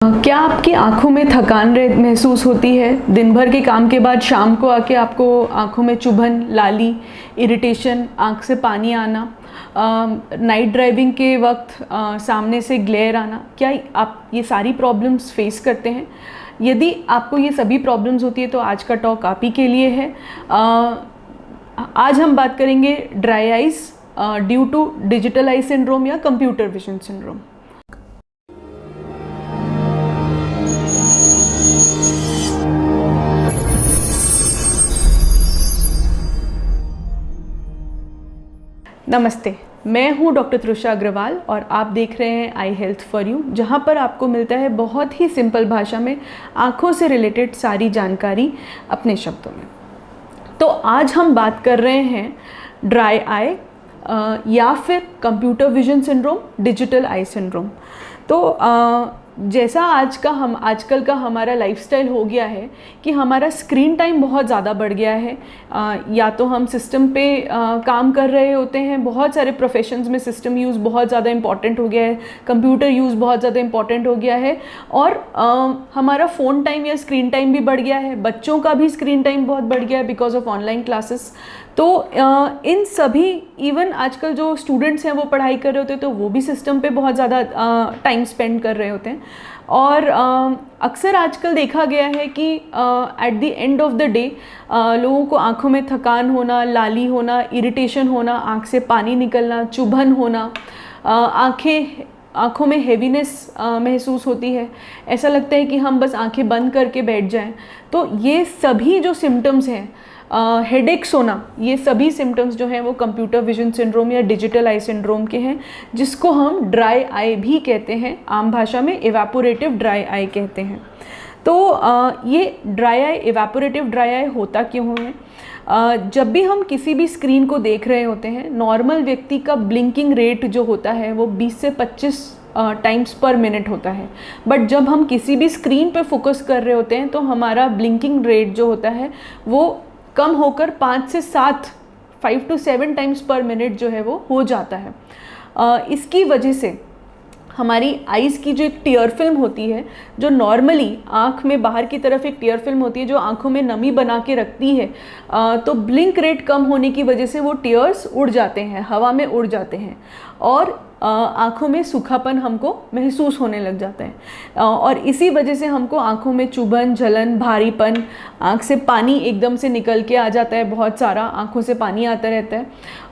क्या आपकी आँखों में थकान महसूस होती है? दिन भर के काम के बाद शाम को आके आपको आँखों में चुभन, लाली, इरिटेशन, आँख से पानी आना, नाइट ड्राइविंग के वक्त सामने से ग्लेयर आना, क्या आप ये सारी प्रॉब्लम्स फेस करते हैं? यदि आपको ये सभी प्रॉब्लम्स होती है तो आज का टॉक आप ही के लिए है। आज हम बात करेंगे dry eyes due to digital eye syndrome या कंप्यूटर विजन सिंड्रोम। नमस्ते, मैं हूं डॉक्टर तृषा अग्रवाल और आप देख रहे हैं आई हेल्थ फॉर यू, जहां पर आपको मिलता है बहुत ही सिंपल भाषा में आँखों से रिलेटेड सारी जानकारी अपने शब्दों में। तो आज हम बात कर रहे हैं ड्राई आई या फिर computer vision syndrome, digital eye syndrome. तो जैसा आजकल का हमारा लाइफस्टाइल हो गया है कि हमारा स्क्रीन टाइम बहुत ज़्यादा बढ़ गया है। या तो हम सिस्टम पे काम कर रहे होते हैं, बहुत सारे प्रोफेशंस में सिस्टम यूज़ बहुत ज़्यादा इम्पॉर्टेंट हो गया है, कंप्यूटर यूज़ बहुत ज़्यादा इम्पॉर्टेंट हो गया है और हमारा फ़ोन टाइम या स्क्रीन टाइम भी बढ़ गया है। बच्चों का भी स्क्रीन टाइम बहुत बढ़ गया है बिकॉज ऑफ ऑनलाइन क्लासेस। तो इन सभी, इवन आजकल जो स्टूडेंट्स हैं वो पढ़ाई कर रहे होते हैं तो वो भी सिस्टम पे बहुत ज़्यादा टाइम स्पेंड कर रहे होते हैं। और अक्सर आजकल देखा गया है कि at the end of the day लोगों को आँखों में थकान होना, लाली होना, इरिटेशन होना, आँख से पानी निकलना, चुभन होना, आँखों में हेवीनेस महसूस होती है, ऐसा लगता है कि हम बस आँखें बंद करके बैठ जाएं। तो ये सभी जो सिम्टम्स हैं, हेडेक्स होना, ये सभी सिम्टम्स जो हैं वो कंप्यूटर विजन सिंड्रोम या डिजिटल आई सिंड्रोम के हैं, जिसको हम ड्राई आई भी कहते हैं, आम भाषा में इवेपोरेटिव ड्राई आई कहते हैं। तो ये dry eye, evaporative dry eye होता क्यों है? जब भी हम किसी भी स्क्रीन को देख रहे होते हैं, नॉर्मल व्यक्ति का ब्लिंकिंग रेट जो होता है वो 20 से 25 टाइम्स पर मिनट होता है। बट जब हम किसी भी स्क्रीन पे फोकस कर रहे होते हैं तो हमारा ब्लिंकिंग रेट जो होता है वो कम होकर 5 से 7 टाइम्स पर मिनट जो है वो हो जाता है। इसकी वजह से हमारी आइज़ की जो एक टीयर फिल्म होती है, जो नॉर्मली आँख में बाहर की तरफ एक टीयर फिल्म होती है जो आँखों में नमी बना के रखती है, तो ब्लिंक रेट कम होने की वजह से वो टीयर्स उड़ जाते हैं, हवा में उड़ जाते हैं और आँखों में सूखापन हमको महसूस होने लग जाता है। और इसी वजह से हमको आँखों में चुभन, जलन, भारीपन, आँख से पानी एकदम से निकल के आ जाता है, बहुत सारा आँखों से पानी आता रहता है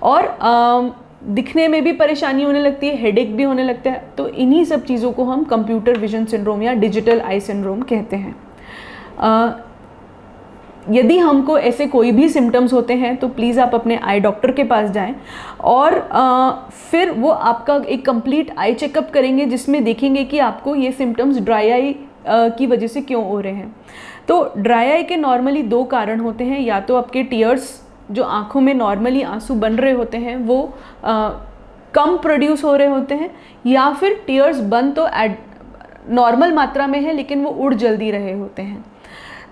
और दिखने में भी परेशानी होने लगती है, हेडेक भी होने लगता है। तो इन्हीं सब चीज़ों को हम कंप्यूटर विजन सिंड्रोम या डिजिटल आई सिंड्रोम कहते हैं। यदि हमको ऐसे कोई भी सिम्टम्स होते हैं तो प्लीज़ आप अपने आई डॉक्टर के पास जाएं और फिर वो आपका एक कंप्लीट आई चेकअप करेंगे, जिसमें देखेंगे कि आपको ये सिम्टम्स ड्राई आई की वजह से क्यों हो रहे हैं। तो ड्राई आई के नॉर्मली 2 कारण होते हैं, या तो आपके टीयर्स, जो आँखों में नॉर्मली आंसू बन रहे होते हैं वो कम प्रोड्यूस हो रहे होते हैं, या फिर टीयर्स बन तो नॉर्मल मात्रा में है लेकिन वो उड़ जल्दी रहे होते हैं।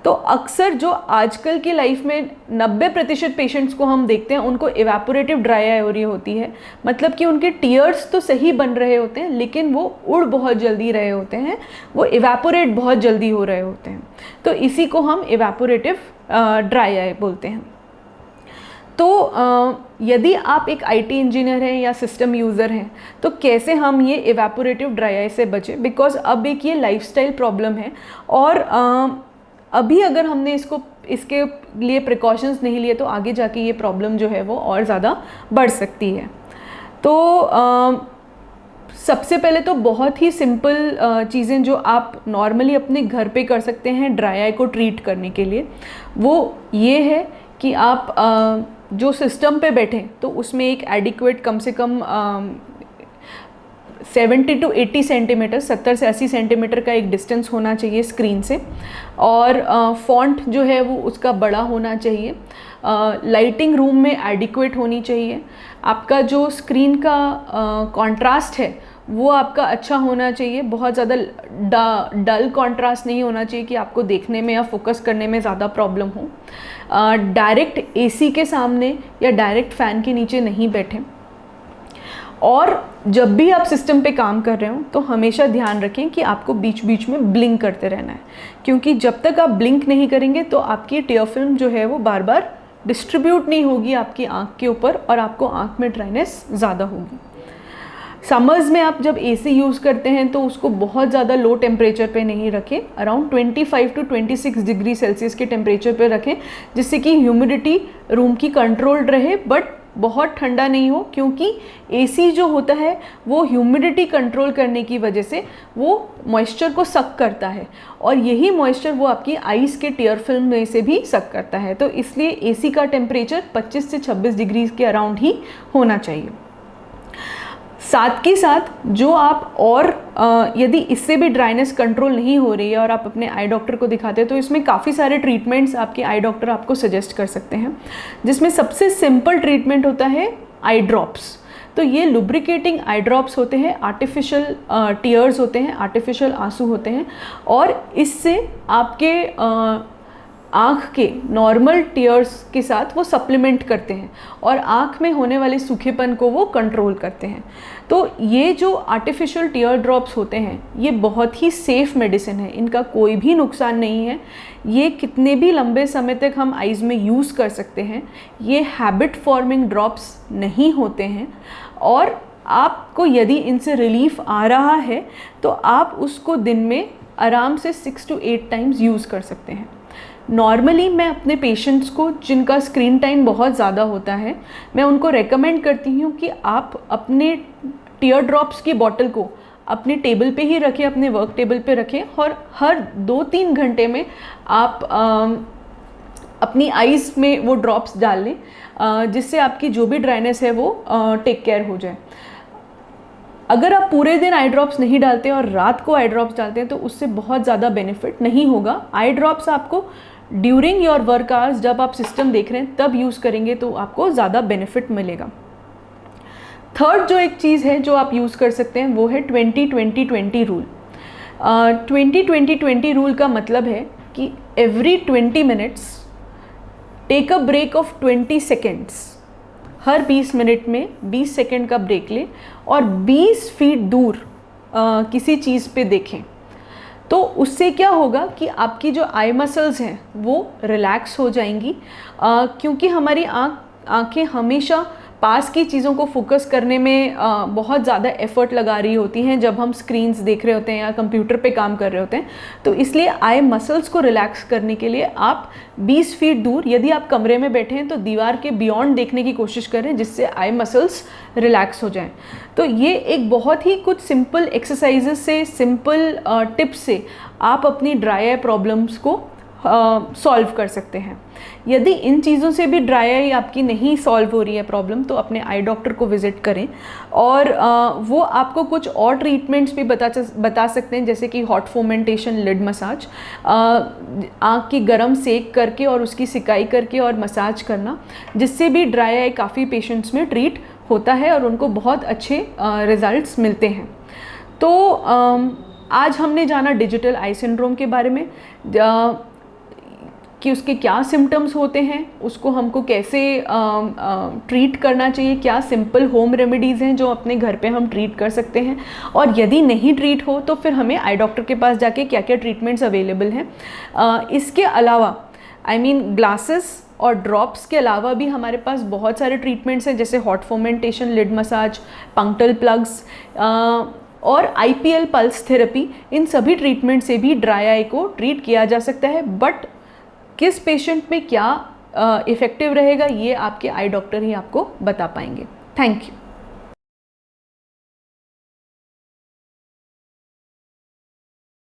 तो अक्सर जो आजकल की लाइफ में 90% पेशेंट्स को हम देखते हैं उनको इवेपोरेटिव ड्राई आई हो रही होती है, मतलब कि उनके टीयर्स तो सही बन रहे होते हैं लेकिन वो उड़ बहुत जल्दी रहे होते हैं, वो इवेपोरेट बहुत जल्दी हो रहे होते हैं। तो इसी को हम इवेपोरेटिव ड्राई आई बोलते हैं। तो यदि आप एक आईटी इंजीनियर हैं या सिस्टम यूज़र हैं तो कैसे हम ये इवेपोरेटिव ड्राई आई से बचें, बिकॉज अब एक ये लाइफस्टाइल प्रॉब्लम है और अभी अगर हमने इसके लिए प्रिकॉशंस नहीं लिए तो आगे जाके ये प्रॉब्लम जो है वो और ज़्यादा बढ़ सकती है। तो सबसे पहले तो बहुत ही सिंपल चीज़ें जो आप नॉर्मली अपने घर पे कर सकते हैं ड्राई आई को ट्रीट करने के लिए, वो ये है कि आप जो सिस्टम पे बैठें तो उसमें एक एडिक्वेट कम से कम 70 to 80 सेंटीमीटर, 70 से 80 सेंटीमीटर का एक डिस्टेंस होना चाहिए स्क्रीन से, और फॉन्ट जो है वो उसका बड़ा होना चाहिए। लाइटिंग रूम में एडिक्वेट होनी चाहिए। आपका जो स्क्रीन का कॉन्ट्रास्ट है वो आपका अच्छा होना चाहिए, बहुत ज़्यादा डल कॉन्ट्रास्ट नहीं होना चाहिए कि आपको देखने में या फोकस करने में ज़्यादा प्रॉब्लम हो। डायरेक्ट एसी के सामने या डायरेक्ट फ़ैन के नीचे नहीं बैठें। और जब भी आप सिस्टम पे काम कर रहे हो तो हमेशा ध्यान रखें कि आपको बीच बीच में ब्लिंक करते रहना है, क्योंकि जब तक आप ब्लिंक नहीं करेंगे तो आपकी टीयर फिल्म जो है वो बार बार डिस्ट्रीब्यूट नहीं होगी आपकी आँख के ऊपर और आपको आँख में ड्राइनेस ज़्यादा होगी। समर्स में आप जब एसी यूज़ करते हैं तो उसको बहुत ज़्यादा लो टेम्परेचर पे नहीं रखें, अराउंड 25 to 26 डिग्री सेल्सियस के टेम्परेचर पे रखें, जिससे कि ह्यूमिडिटी रूम की कंट्रोल्ड रहे बट बहुत ठंडा नहीं हो, क्योंकि एसी जो होता है वो ह्यूमिडिटी कंट्रोल करने की वजह से वो मॉइस्चर को सक करता है और यही मॉइस्चर वो आपकी आइज़ के टीयर फिल्म में से भी सक करता है। तो इसलिए एसी का टेम्परेचर 25 से 26 डिग्री के अराउंड ही होना चाहिए। साथ के साथ जो आप और यदि इससे भी ड्राइनेस कंट्रोल नहीं हो रही है और आप अपने आई डॉक्टर को दिखाते हैं तो इसमें काफ़ी सारे ट्रीटमेंट्स आपके आई डॉक्टर आपको सजेस्ट कर सकते हैं, जिसमें सबसे सिंपल ट्रीटमेंट होता है आई ड्रॉप्स। तो ये लुब्रिकेटिंग आई ड्रॉप्स होते हैं, आर्टिफिशियल टीयर्स होते हैं, आर्टिफिशियल आंसू होते हैं और इससे आपके आँख के नॉर्मल टीयर्स के साथ वो सप्लीमेंट करते हैं और आँख में होने वाले सूखेपन को वो कंट्रोल करते हैं। तो ये जो आर्टिफिशियल टीयर ड्रॉप्स होते हैं ये बहुत ही सेफ़ मेडिसिन है, इनका कोई भी नुकसान नहीं है, ये कितने भी लंबे समय तक हम आइज़ में यूज़ कर सकते हैं। ये हैबिट फॉर्मिंग ड्रॉप्स नहीं होते हैं और आपको यदि इनसे रिलीफ आ रहा है तो आप उसको दिन में आराम से 6 to 8 टाइम्स यूज़ कर सकते हैं। नॉर्मली मैं अपने पेशेंट्स को जिनका स्क्रीन टाइम बहुत ज़्यादा होता है, मैं उनको रेकमेंड करती हूँ कि आप अपने टीयर ड्रॉप्स की बॉटल को अपने टेबल पे ही रखें, अपने वर्क टेबल पे रखें और हर 2-3 घंटे में आप अपनी आइज़ में वो ड्रॉप्स डाल लें, जिससे आपकी जो भी ड्राइनेस है वो टेक केयर हो जाए। अगर आप पूरे दिन आई ड्रॉप्स नहीं डालते और रात को आई ड्रॉप्स डालते हैं तो उससे बहुत ज़्यादा बेनिफिट नहीं होगा। आई ड्रॉप्स आपको ड्यूरिंग योर वर्क आवर्स, जब आप सिस्टम देख रहे हैं तब यूज़ करेंगे तो आपको ज़्यादा बेनिफिट मिलेगा। थर्ड जो एक चीज़ है जो आप यूज़ कर सकते हैं वो है 20-20-20 रूल। 20-20-20 रूल का मतलब है कि every 20 minutes take a break of 20 seconds. हर 20 मिनट में 20 सेकेंड का ब्रेक लें और 20 फीट दूर किसी चीज़ पे देखें। तो उससे क्या होगा कि आपकी जो आई मसल्स हैं वो रिलैक्स हो जाएंगी, क्योंकि हमारी आँखें हमेशा पास की चीज़ों को फोकस करने में बहुत ज़्यादा एफर्ट लगा रही होती हैं जब हम स्क्रीन्स देख रहे होते हैं या कंप्यूटर पे काम कर रहे होते हैं। तो इसलिए आई मसल्स को रिलैक्स करने के लिए आप 20 फीट दूर, यदि आप कमरे में बैठे हैं तो दीवार के बियॉन्ड देखने की कोशिश करें, जिससे आई मसल्स रिलैक्स हो जाएं। तो ये एक बहुत ही कुछ सिंपल एक्सरसाइजेस से, सिंपल टिप्स से आप अपनी ड्राई आई प्रॉब्लम्स को सॉल्व कर सकते हैं। यदि इन चीज़ों से भी ड्राई आई आपकी नहीं सॉल्व हो रही है प्रॉब्लम, तो अपने आई डॉक्टर को विज़िट करें और वो आपको कुछ और ट्रीटमेंट्स भी बता सकते हैं, जैसे कि हॉट फोमेंटेशन लिड मसाज, आँख की गर्म सेक करके और उसकी सिकाई करके और मसाज करना, जिससे भी ड्राई आई काफ़ी पेशेंट्स में ट्रीट होता है और उनको बहुत अच्छे रिजल्ट्स मिलते हैं। तो आज हमने जाना डिजिटल आई सिंड्रोम के बारे में, कि उसके क्या सिम्टम्स होते हैं, उसको हमको कैसे ट्रीट करना चाहिए, क्या सिंपल होम रेमेडीज़ हैं जो अपने घर पे हम ट्रीट कर सकते हैं, और यदि नहीं ट्रीट हो तो फिर हमें आई डॉक्टर के पास जाके क्या क्या ट्रीटमेंट्स अवेलेबल हैं। इसके अलावा ग्लासेस और ड्रॉप्स के अलावा भी हमारे पास बहुत सारे ट्रीटमेंट्स हैं, जैसे हॉट फोमेंटेशन लिड मसाज, पंक्टल प्लग्स और IPL पल्स थेरेपी। इन सभी ट्रीटमेंट से भी ड्राई आई को ट्रीट किया जा सकता है, बट किस पेशेंट में क्या इफ़ेक्टिव रहेगा ये आपके आई डॉक्टर ही आपको बता पाएंगे। Thank you.